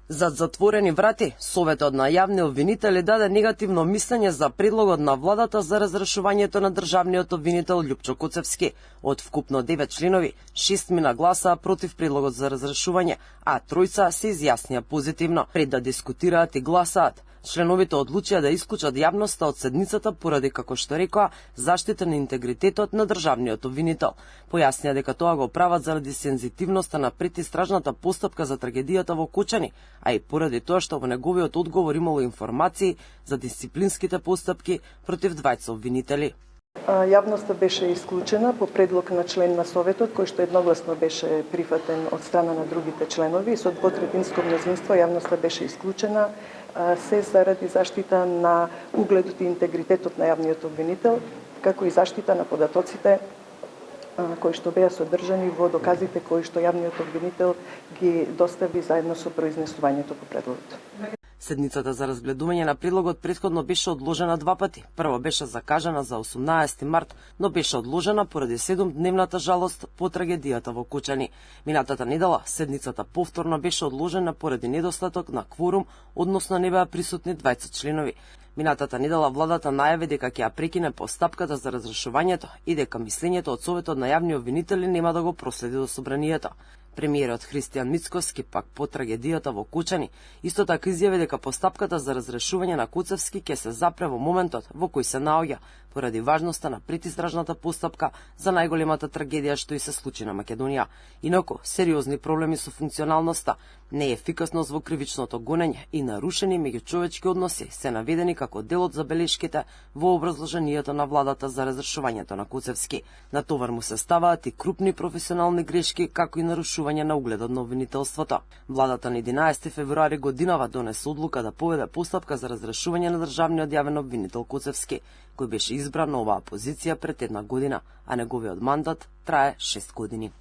Зад затворени врати, Советот на јавни обвинители даде негативно мислење за предлогот на владата за разрешувањето на државниот обвинител Љупчо Куцевски. Од вкупно 9 членови, 6 мина гласаа против предлогот за разрешување, а 3 се изјаснија позитивно. Пред да дискутираат и гласаат, членовите одлучија да исклучат јавноста од седницата поради, како што рекоа, заштита на интегритетот на државниот обвинител. Појаснија дека тоа го прават заради сензитивноста на предистражната постапка за трагедијата во Кучани, а и поради тоа што во неговиот одговор имало информации за дисциплинските постапки против двајца обвинители. Јавноста беше исклучена по предлог на член на Советот, кој што едногласно беше прифатен од страна на другите членови. Со двотретинско мнозинство јавноста беше исклучена, се заради заштита на угледот и интегритетот на јавниот обвинител, како и заштита на податоците кои што беа содржани во доказите кои што јавниот обвинител ги достави заедно со произнесувањето по предлогот. Седницата за разгледување на предлогот претходно беше одложена 2 пати. Прво беше закажана за 18 март, но беше одложена поради 7-дневната жалост по трагедијата во Кучани. Минатата недела седницата повторно беше одложена поради недостаток на кворум, односно не беа присутни 20 членови. Минатата недела владата најави дека ќе ја прекине постапката за разрешувањето и дека мислењето од Советот на јавни обвинители нема да го проследи до собранието. Премиерот Христијан Мицкоски пак по трагедијата во Кучани исто така изјави дека постапката за разрешување на Куцевски ќе се запре во моментот во кој се наоѓа поради важноста на предистражната постапка за најголемата трагедија што и се случи на Македонија. Инаку, сериозни проблеми со функционалноста, неефикасност во кривичното гонење и нарушени меѓучовечки односи се наведени како дел од забелешките во образложението на владата за разрешувањето на Куцевски. На товар му се ставаат и крупни професионални грешки, како и нарушување на угледот на обвинителството. Владата на 11 февруари годинава донесе одлука да поведе постапка за разрешување на државниот јавен обвинител Куцевски, кој беше избран на оваа позиција пред 1 година, а неговиот мандат трае 6 години.